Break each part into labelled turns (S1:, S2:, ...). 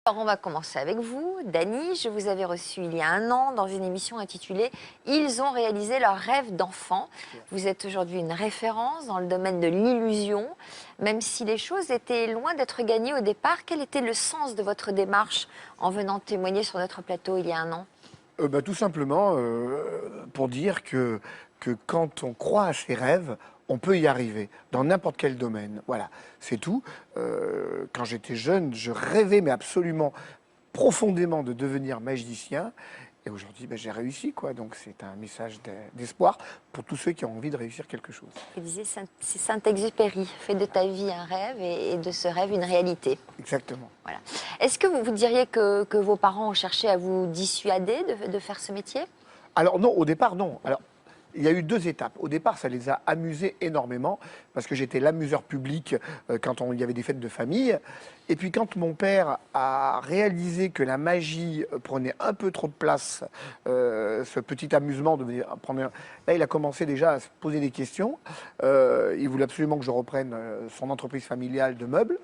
S1: Alors on va commencer avec vous, Dany. Je vous avais reçu il y a un an dans une émission intitulée « Ils ont réalisé leur rêve d'enfant ». Vous êtes aujourd'hui une référence dans le domaine de l'illusion. Même si les choses étaient loin d'être gagnées au départ, quel était le sens de votre démarche en venant témoigner sur notre plateau il y a un an?
S2: Tout simplement pour dire que quand on croit à ses rêves, on peut y arriver dans n'importe quel domaine. Voilà, c'est tout. Quand j'étais jeune, je rêvais, mais absolument profondément, de devenir magicien. Et aujourd'hui, j'ai réussi, quoi. Donc c'est un message d'espoir pour tous ceux qui ont envie de réussir quelque chose.
S1: Il disait, c'est Saint-Exupéry, fais de ta vie un rêve et de ce rêve une réalité.
S2: Exactement.
S1: Voilà. Est-ce que vous diriez que vos parents ont cherché à vous dissuader de faire ce métier?
S2: Alors non, au départ, non. Alors, il y a eu deux étapes. Au départ, ça les a amusés énormément parce que j'étais l'amuseur public quand il y avait des fêtes de famille. Et puis quand mon père a réalisé que la magie prenait un peu trop de place, ce petit amusement là, il a commencé déjà à se poser des questions. Il voulait absolument que je reprenne son entreprise familiale de meubles.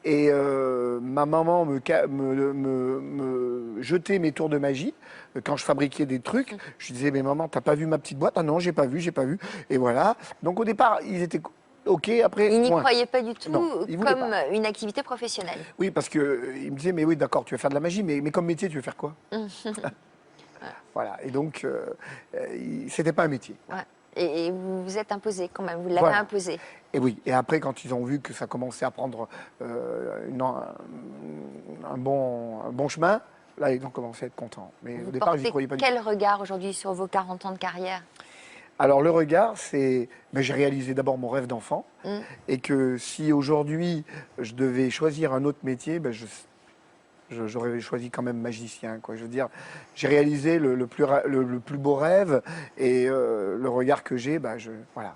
S2: Et ma maman me jetait mes tours de magie quand je fabriquais des trucs. Je disais, mais maman, t'as pas vu ma petite boîte? Ah non, j'ai pas vu. Et voilà. Donc au départ, ils étaient OK. Après,
S1: ils n'y croyaient pas du tout,
S2: non,
S1: comme une activité professionnelle.
S2: Oui, parce qu'ils me disaient, mais oui, d'accord, tu veux faire de la magie, mais comme métier, tu veux faire quoi? Voilà. Et donc, c'était pas un métier. Ouais.
S1: Et vous vous êtes imposé quand même, vous l'avez imposé.
S2: Et oui, et après quand ils ont vu que ça commençait à prendre un bon chemin, là ils ont commencé à être contents. Mais au départ, j'y croyais pas du tout.
S1: Quel regard aujourd'hui sur vos 40 ans de carrière?
S2: Alors le regard, c'est, j'ai réalisé d'abord mon rêve d'enfant, et que si aujourd'hui je devais choisir un autre métier, j'aurais choisi quand même magicien, quoi. Je veux dire, j'ai réalisé le plus beau rêve, et le regard que j'ai, voilà.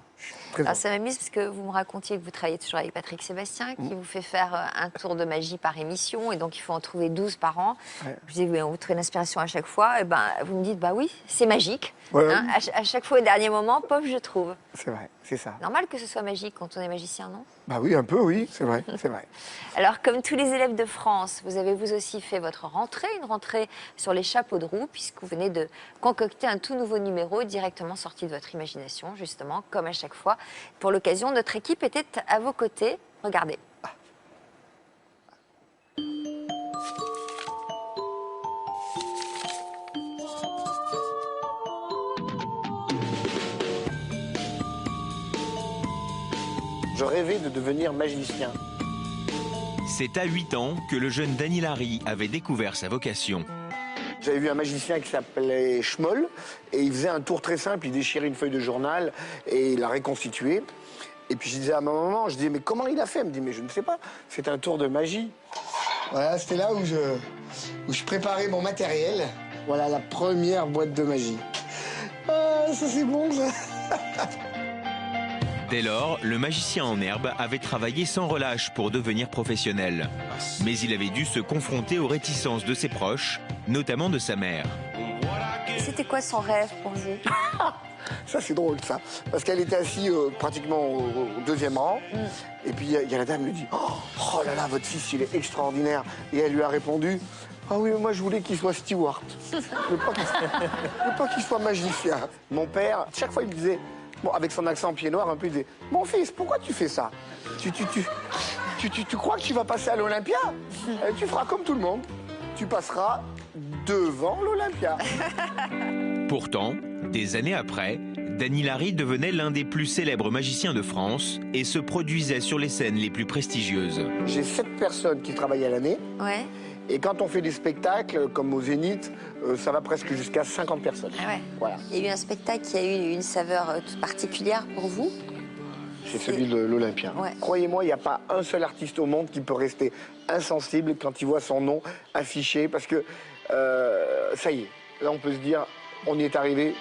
S1: Alors ça m'amuse parce que vous me racontiez que vous travaillez toujours avec Patrick Sébastien, qui vous fait faire un tour de magie par émission, et donc il faut en trouver 12 par an. Ouais. Je dis, oui, on vous trouve l'inspiration à chaque fois, et vous me dites, bah oui, c'est magique. Ouais, hein, à chaque fois, au dernier moment, pof, je trouve.
S2: C'est vrai, c'est ça.
S1: Normal que ce soit magique quand on est magicien, non?
S2: Bah oui, un peu, oui, c'est vrai, c'est vrai.
S1: Alors, comme tous les élèves de France, vous avez vous aussi fait votre rentrée, une rentrée sur les chapeaux de roue, puisque vous venez de concocter un tout nouveau numéro directement sorti de votre imagination, justement, comme à chaque fois. Pour l'occasion, notre équipe était à vos côtés. Regardez.
S2: Je rêvais de devenir magicien.
S3: C'est à 8 ans que le jeune Dany Lary avait découvert sa vocation.
S2: J'avais vu un magicien qui s'appelait Schmoll, et il faisait un tour très simple, il déchirait une feuille de journal et il la reconstituait. Et puis je disais à ma maman, je disais, mais comment il a fait? Elle me dit, mais je ne sais pas, c'est un tour de magie. Voilà, c'était là où je préparais mon matériel. Voilà la première boîte de magie. Ah, ça c'est bon, ça.
S3: Dès lors, le magicien en herbe avait travaillé sans relâche pour devenir professionnel. Mais il avait dû se confronter aux réticences de ses proches, notamment de sa mère.
S1: C'était quoi son rêve pour vous?
S2: Ça, c'est drôle, ça. Parce qu'elle était assise pratiquement au deuxième rang. Et puis, il y a la dame qui lui dit, oh là là, votre fils, il est extraordinaire. Et elle lui a répondu, ah oui, mais moi, je voulais qu'il soit steward. Je veux pas qu'il soit magicien. Mon père, chaque fois, il me disait, bon, avec son accent pied noir, un peu, il disait, mon fils, pourquoi tu fais ça? Tu crois que tu vas passer à l'Olympia? Tu feras comme tout le monde. Tu passeras devant l'Olympia.
S3: Pourtant, des années après, Dany Lary devenait l'un des plus célèbres magiciens de France et se produisait sur les scènes les plus prestigieuses.
S2: J'ai 7 personnes qui travaillent à l'année. Ouais. Et quand on fait des spectacles, comme au Zénith, ça va presque jusqu'à 50 personnes.
S1: Ah ouais. Voilà. Il y a eu un spectacle qui a eu une saveur toute particulière pour vous?
S2: C'est celui de l'Olympia. Ouais. Croyez-moi, il n'y a pas un seul artiste au monde qui peut rester insensible quand il voit son nom affiché, parce que ça y est, là on peut se dire, on y est arrivé,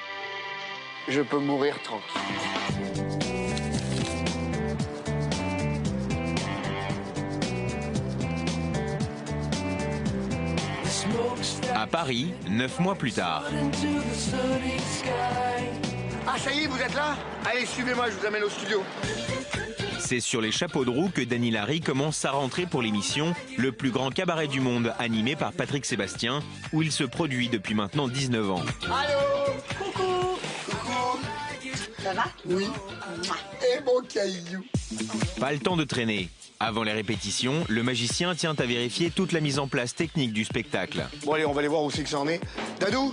S2: je peux mourir tranquille.
S3: À Paris, 9 mois plus tard.
S2: Ah, ça y est, vous êtes là? Allez, suivez-moi, je vous amène au studio.
S3: C'est sur les chapeaux de roue que Dany Larry commence sa rentrée pour l'émission Le plus grand cabaret du monde, animé par Patrick Sébastien, où il se produit depuis maintenant 19 ans.
S2: Allô.
S4: Coucou.
S2: Coucou.
S4: Ça va?
S2: Oui. Et mon caillou.
S3: Pas le temps de traîner. Avant les répétitions, le magicien tient à vérifier toute la mise en place technique du spectacle.
S2: Bon allez, on va aller voir où c'est que ça en est. Dadou,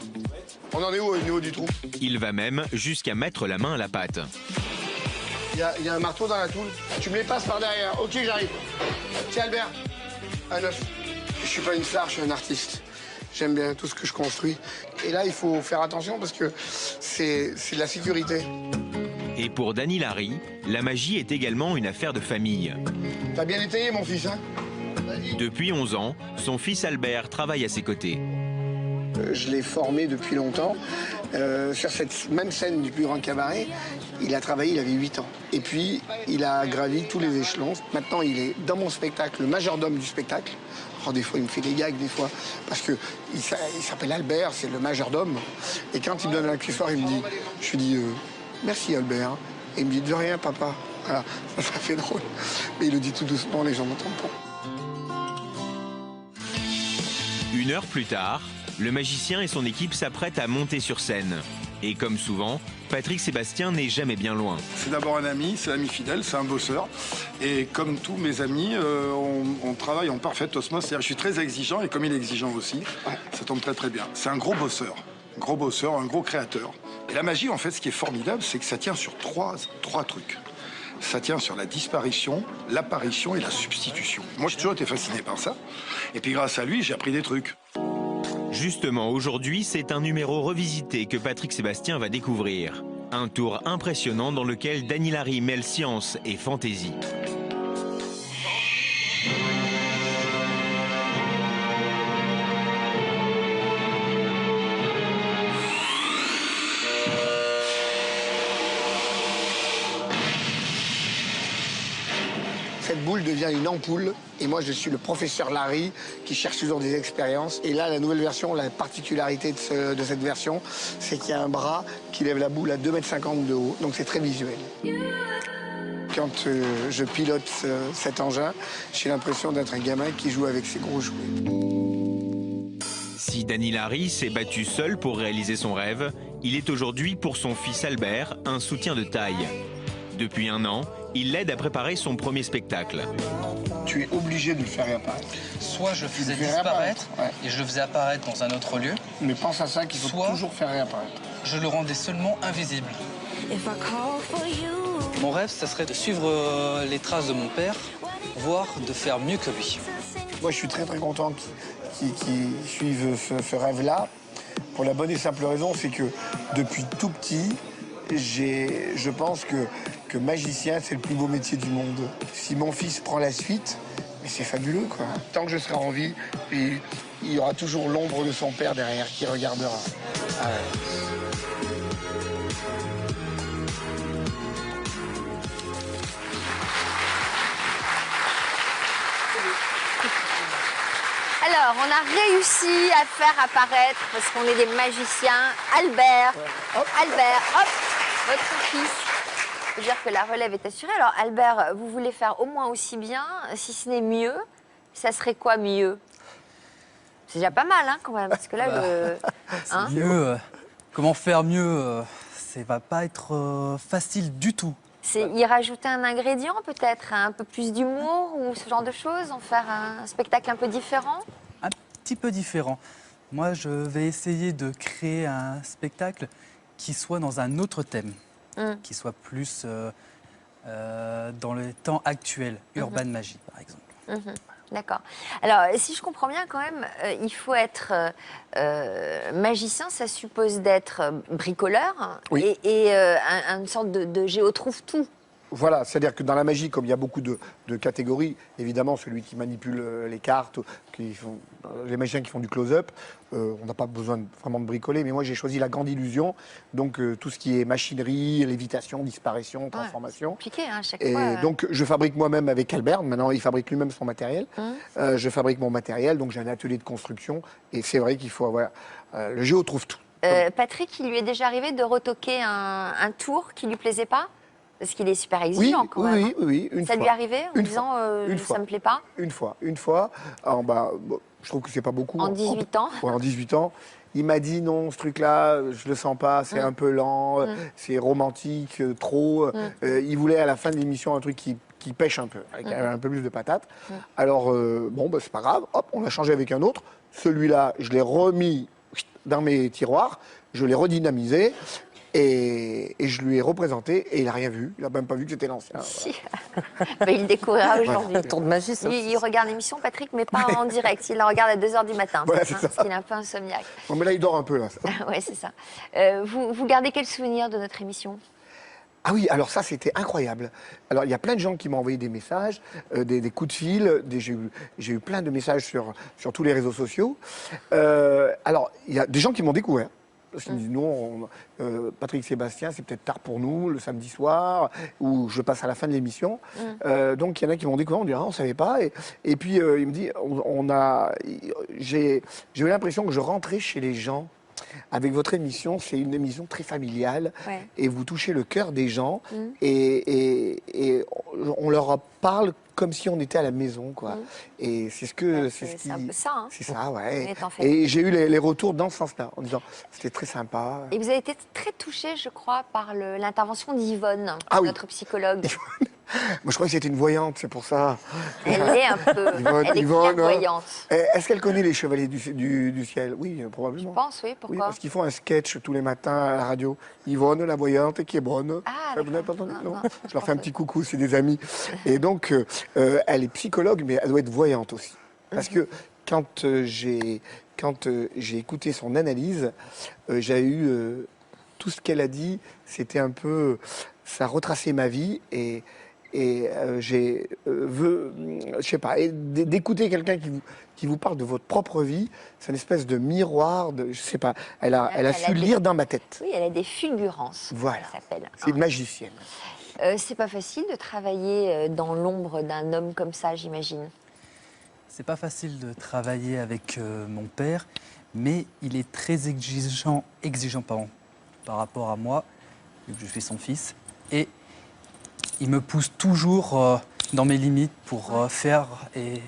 S2: on en est où au niveau du trou?
S3: Il va même jusqu'à mettre la main à la pâte.
S2: Il y a un marteau dans la toule. Tu me les passes par derrière. Ok, j'arrive. Tiens Albert, un œuf. Je suis pas une star, je suis un artiste. J'aime bien tout ce que je construis. Et là, il faut faire attention parce que c'est de la sécurité.
S3: Et pour Dany Larry, la magie est également une affaire de famille.
S2: T'as bien étayé, mon fils, hein?
S3: Depuis 11 ans, son fils Albert travaille à ses côtés.
S2: Je l'ai formé depuis longtemps. Sur cette même scène du plus grand cabaret, il a travaillé, il avait 8 ans. Et puis, il a gravi tous les échelons. Maintenant, il est dans mon spectacle, le majordome du spectacle. Oh, des fois, il me fait des gags, des fois. Parce qu'il s'appelle Albert, c'est le majordome. Et quand il me donne l'accessoire, il me dit, je lui dis, merci Albert. Et il me dit, de rien, papa. Voilà, ça fait drôle. Mais il le dit tout doucement, les gens n'entendent pas.
S3: 1 heure plus tard, le magicien et son équipe s'apprêtent à monter sur scène. Et comme souvent, Patrick Sébastien n'est jamais bien loin.
S5: C'est d'abord un ami, c'est un ami fidèle, c'est un bosseur. Et comme tous mes amis, on travaille en parfaite osmose. C'est-à-dire, je suis très exigeant et comme il est exigeant aussi, ça tombe très très bien. C'est un gros bosseur, un gros créateur. Et la magie, en fait, ce qui est formidable, c'est que ça tient sur trois trucs. Ça tient sur la disparition, l'apparition et la substitution. Moi, j'ai toujours été fasciné par ça. Et puis grâce à lui, j'ai appris des trucs.
S3: Justement, aujourd'hui, c'est un numéro revisité que Patrick Sébastien va découvrir. Un tour impressionnant dans lequel Dany Larry mêle science et fantaisie.
S2: Cette boule devient une ampoule et moi je suis le professeur Larry qui cherche toujours des expériences. Et là, la nouvelle version, la particularité de cette version, c'est qu'il y a un bras qui lève la boule à 2,50 m de haut, donc c'est très visuel. Quand je pilote cet engin, j'ai l'impression d'être un gamin qui joue avec ses gros jouets.
S3: Si Dany Larry s'est battu seul pour réaliser son rêve, il est aujourd'hui pour son fils Albert un soutien de taille. Depuis 1 an, il l'aide à préparer son premier spectacle.
S2: Tu es obligé de le faire réapparaître.
S6: Soit je le faisais
S2: fais
S6: disparaître
S2: réapparaître,
S6: et je le faisais apparaître dans un autre lieu,
S2: Mais pense à ça qu'il faut
S6: Soit-
S2: toujours faire réapparaître.
S6: je le rendais seulement invisible. Mon rêve, ça serait de suivre les traces de mon père, voire de faire mieux que lui.
S2: Moi, je suis très très content qu'ils suivent ce rêve-là. Pour la bonne et simple raison, c'est que depuis tout petit, je pense que magicien, c'est le plus beau métier du monde. Si mon fils prend la suite, mais c'est fabuleux, quoi. Tant que je serai en vie, puis il y aura toujours l'ombre de son père derrière qui regardera. Ah ouais.
S1: Alors, on a réussi à faire apparaître, parce qu'on est des magiciens, Albert. Albert, hop, votre fils. Je veux dire que la relève est assurée. Alors, Albert, vous voulez faire au moins aussi bien, si ce n'est mieux. Ça serait quoi mieux? C'est déjà pas mal, hein, quand même, parce que là, hein,
S6: Mieux, comment faire mieux ça va pas être facile du tout.
S1: c'est y rajouter un ingrédient, peut-être, un peu plus d'humour ou ce genre de choses, en faire un spectacle un peu différent.
S6: Un petit peu différent. Moi, je vais essayer de créer un spectacle qui soit dans un autre thème, qui soit plus dans le temps actuel, Urban Magie, par exemple.
S1: D'accord. Alors, si je comprends bien, quand même, il faut être magicien, ça suppose d'être bricoleur
S2: Oui.
S1: et une sorte de géotrouve-tout.
S2: Voilà, c'est-à-dire que dans la magie, comme il y a beaucoup de catégories, évidemment, celui qui manipule les cartes, les magiciens qui font du close-up, on n'a pas besoin vraiment de bricoler, mais moi j'ai choisi la grande illusion, donc tout ce qui est machinerie, lévitation, disparition, transformation.
S1: Compliqué, hein, à chaque
S2: Et
S1: fois.
S2: donc je fabrique moi-même avec Albert, maintenant il fabrique lui-même son matériel, je fabrique mon matériel, donc j'ai un atelier de construction, et c'est vrai qu'il faut avoir... le géo trouve tout.
S1: Patrick, il lui est déjà arrivé de retoquer un tour qui lui plaisait pas? Parce qu'il est super
S2: Oui,
S1: exigeant quand même.
S2: oui, une
S1: Ça
S2: fois.
S1: lui est arrivé en
S2: Une
S1: disant
S2: Une
S1: ça
S2: fois.
S1: me plaît pas
S2: Une fois. Alors, bon, je trouve que c'est pas beaucoup.
S1: En 18 ans.
S2: Ouais, en 18 ans. Il m'a dit non, ce truc-là, je le sens pas, c'est un peu lent, c'est romantique, trop. Il voulait à la fin de l'émission un truc qui pêche un peu, avec un peu plus de patates. Alors, bon, bah, c'est pas grave, hop, on a changé avec un autre. Celui-là, je l'ai remis dans mes tiroirs, je l'ai redynamisé. Et je lui ai représenté et il n'a rien vu. Il n'a même pas vu que c'était l'ancien.
S1: Si. Ben, il le découvrira aujourd'hui.
S4: Tour de magie, ça.
S1: Il regarde l'émission, Patrick, mais pas en direct. Il la regarde à 2h du matin.
S2: Voilà, c'est ça.
S1: Parce qu'il est un peu insomniaque.
S2: Bon, mais là, il dort un peu, là.
S1: Oui, c'est ça. Vous gardez quel souvenir de notre émission?
S2: Ah oui, alors ça, c'était incroyable. Alors, il y a plein de gens qui m'ont envoyé des messages, des coups de fil. J'ai eu plein de messages sur tous les réseaux sociaux. Alors, il y a des gens qui m'ont découvert. Parce qu'ils me disent, non, Patrick Sébastien, c'est peut-être tard pour nous, le samedi soir, ou je passe à la fin de l'émission. Donc, il y en a qui m'ont découvert, on dit, ah, on ne savait pas. Et puis, il me dit, j'ai eu l'impression que je rentrais chez les gens. Avec votre émission, c'est une émission très familiale et vous touchez le cœur des gens et on leur parle comme si on était à la maison, quoi. Et c'est ce que
S1: c'est un peu ça, hein.
S2: C'est ça, ouais.
S1: On est en fait.
S2: Et j'ai eu les retours dans ce sens-là, en disant c'était très sympa.
S1: Et vous avez été très touché, je crois, par l'intervention d'Yvonne,
S2: Ah oui.
S1: notre psychologue.
S2: Moi, je crois que c'était une voyante, c'est pour ça.
S1: Elle est un peu. Elle est
S2: Yvonne,
S1: clairvoyante.
S2: Est-ce qu'elle connaît les Chevaliers du Ciel? Oui,
S1: Je
S2: probablement.
S1: pense, oui.
S2: Oui,
S1: Pourquoi?
S2: parce qu'ils font un sketch tous les matins à la radio. Yvonne, la voyante, qui est bonne.
S1: Ah,
S2: Vous n'avez pas
S1: d'accord.
S2: entendu?
S1: Non,
S2: Non.
S1: non,
S2: Je leur fais un petit coucou, c'est des amis. Et donc, elle est psychologue, mais elle doit être voyante aussi. Parce que quand j'ai écouté son analyse, j'ai eu tout ce qu'elle a dit, c'était un peu, ça retraçait ma vie et je sais pas, d'écouter quelqu'un qui vous parle de votre propre vie, c'est une espèce de miroir, je sais pas, elle a su lire dans ma tête.
S1: Oui, elle a des fulgurances.
S2: Voilà.
S1: Ça s'appelle.
S2: C'est une magicienne.
S1: C'est pas facile de travailler dans l'ombre d'un homme comme ça, j'imagine.
S6: C'est pas facile de travailler avec mon père, mais il est très exigeant par rapport à moi, vu que je suis son fils. Et il me pousse toujours dans mes limites pour faire et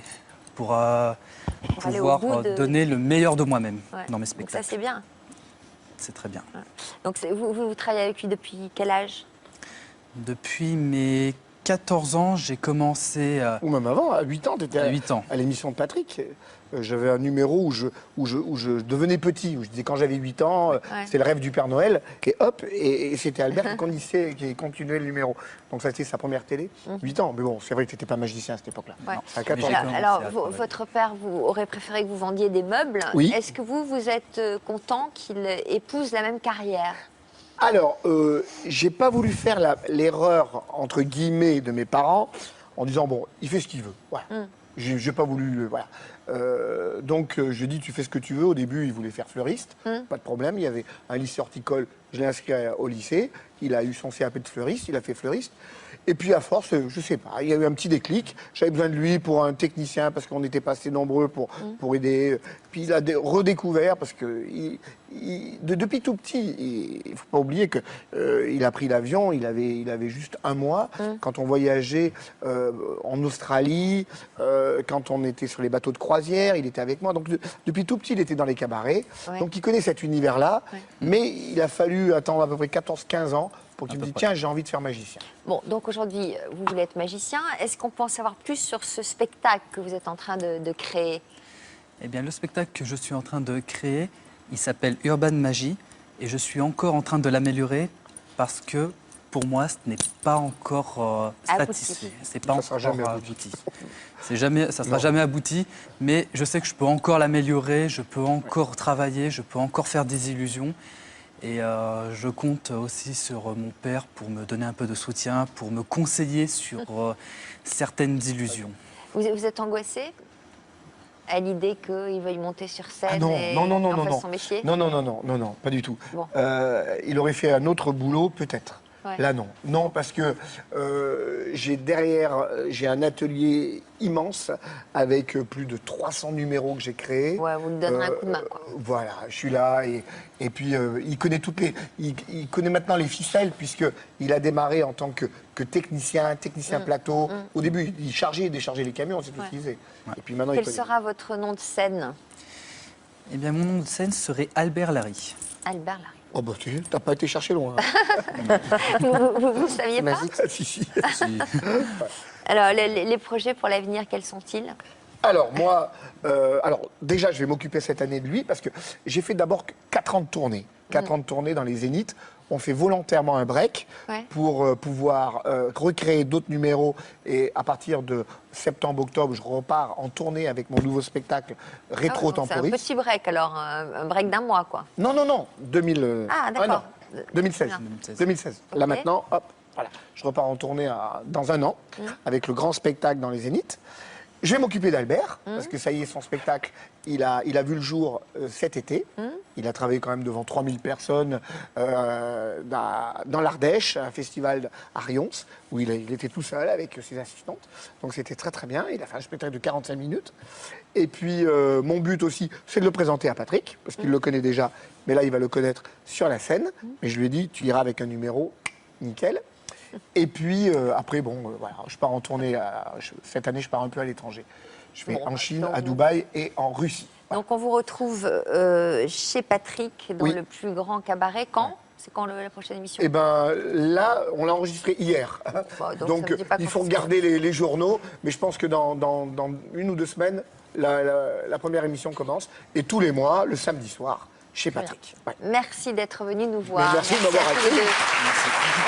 S6: pour
S1: aller au
S6: pouvoir
S1: bout de-
S6: donner le meilleur de moi-même
S1: Ouais.
S6: dans mes
S1: Donc ça,
S6: spectacles.
S1: c'est bien.
S6: C'est très bien.
S1: Donc vous travaillez avec lui depuis quel âge?
S6: Depuis mes 14 ans, j'ai commencé
S2: Ou même avant, à 8 ans, tu étais
S6: à 8 ans.
S2: à l'émission de Patrick. J'avais un numéro où je devenais petit, où je disais quand j'avais 8 ans, c'est le rêve du Père Noël, et hop, et c'était Albert qui continuait le numéro. Donc ça, c'était sa première télé, 8 ans. Mais bon, c'est vrai que tu n'étais pas magicien à cette époque-là.
S1: Ouais.
S2: À 14
S6: j'ai
S2: ans.
S6: commencé
S1: Alors,
S6: à travailler.
S1: votre père vous aurait préféré que vous vendiez des meubles.
S2: Oui.
S1: Est-ce que vous êtes content qu'il épouse la même carrière?
S2: Alors, j'ai pas voulu faire l'erreur, entre guillemets, de mes parents, en disant, bon, il fait ce qu'il veut. Voilà. J'ai pas voulu... voilà. Donc, j'ai dit, tu fais ce que tu veux. Au début, il voulait faire fleuriste. Pas de problème. Il y avait un lycée horticole. Je l'ai inscrit au lycée. Il a eu son CAP de fleuriste. Il a fait fleuriste. Et puis, à force, je sais pas, il y a eu un petit déclic. J'avais besoin de lui pour un technicien parce qu'on n'était pas assez nombreux pour aider. Puis, il a redécouvert parce que depuis tout petit, il ne faut pas oublier qu'il a pris l'avion. Il avait juste un mois. Quand on voyageait en Australie, quand on était sur les bateaux de croisière, il était avec moi. Donc, depuis tout petit, il était dans les cabarets.
S1: Ouais.
S2: Donc, il connaît cet univers-là.
S1: Ouais.
S2: Mais il a fallu attendre à peu près 14-15 ans pour qu'il me dise, tiens, j'ai envie de faire magicien.
S1: Bon, donc aujourd'hui, vous voulez être magicien. Est-ce qu'on peut en savoir plus sur ce spectacle que vous êtes en train de créer?
S6: Eh bien, le spectacle que je suis en train de créer, il s'appelle Urban Magie et je suis encore en train de l'améliorer parce que pour moi, ce n'est pas encore satisfait. C'est pas
S2: Ça sera
S6: encore
S2: jamais
S6: abouti. Ça sera jamais abouti, mais je sais que je peux encore l'améliorer, je peux encore travailler, je peux encore faire des illusions. Et je compte aussi sur mon père pour me donner un peu de soutien, pour me conseiller sur certaines illusions.
S1: Vous êtes angoissé à l'idée qu'il veuille monter sur scène
S2: Ah non,
S1: et
S2: non,
S1: en faire son métier?
S2: Non, pas du tout.
S1: Bon.
S2: Il aurait fait un autre boulot, peut-être.
S1: Ouais.
S2: Là, non. Non, parce que j'ai un atelier immense avec plus de 300 numéros que j'ai créés.
S1: Ouais, vous lui donnerez un coup de main, quoi.
S2: Voilà, je suis là et puis il connaît il connaît maintenant les ficelles puisqu'il a démarré en tant que technicien plateau. Au début, il chargeait et déchargeait les camions, c'est tout ce qu'il faisait. Et puis maintenant,
S1: Quel
S2: il connaît.
S1: sera votre nom de scène?
S6: Eh bien, mon nom de scène serait Albert Larry.
S1: Albert Larry.
S2: Oh bah tu t'as pas été chercher loin.
S1: Vous saviez pas?
S2: Ah, si.
S1: Alors, les projets pour l'avenir, quels sont-ils?
S2: Alors moi, déjà je vais m'occuper cette année de lui parce que j'ai fait d'abord 4 ans de tournée. 4 ans de tournée dans les Zéniths. On fait volontairement un break pour pouvoir recréer d'autres numéros. Et à partir de septembre-octobre, je repars en tournée avec mon nouveau spectacle Rétro
S1: C'est un
S2: Temporis.
S1: petit break, alors, un break d'un mois, quoi.
S2: Non, 2000.
S1: Ah, d'accord.
S2: non, 2016. 2016. Là
S1: Ok.
S2: maintenant, hop, voilà. Je repars en tournée dans un an avec le grand spectacle dans les Zéniths. Je vais m'occuper d'Albert, parce que ça y est, son spectacle, il a vu le jour cet été. Il a travaillé quand même devant 3000 personnes dans l'Ardèche, un festival à Rions, où il était tout seul avec ses assistantes. Donc c'était très très bien. Il a fait un spectacle de 45 minutes. Et puis mon but aussi, c'est de le présenter à Patrick, parce qu'il le connaît déjà, mais là il va le connaître sur la scène. Mais je lui ai dit, tu iras avec un numéro nickel. Et puis après, voilà, je pars en tournée. Cette année, je pars un peu à l'étranger. Je vais en Chine, à Dubaï et en Russie. Voilà.
S1: Donc, on vous retrouve chez Patrick dans
S2: Oui.
S1: le plus grand cabaret. Quand? C'est quand la prochaine émission?
S2: Eh ben là, on l'a enregistré hier.
S1: Bon, donc
S2: Donc
S1: ça veut dire pas
S2: il
S1: quand
S2: faut
S1: c'est
S2: regarder les journaux. Mais je pense que dans 1 ou 2 semaines, la première émission commence. Et tous les mois, le samedi soir, chez Patrick. Ouais.
S1: Merci d'être venu nous voir.
S2: Merci de m'avoir
S1: à tous les
S2: accueilli.
S1: deux.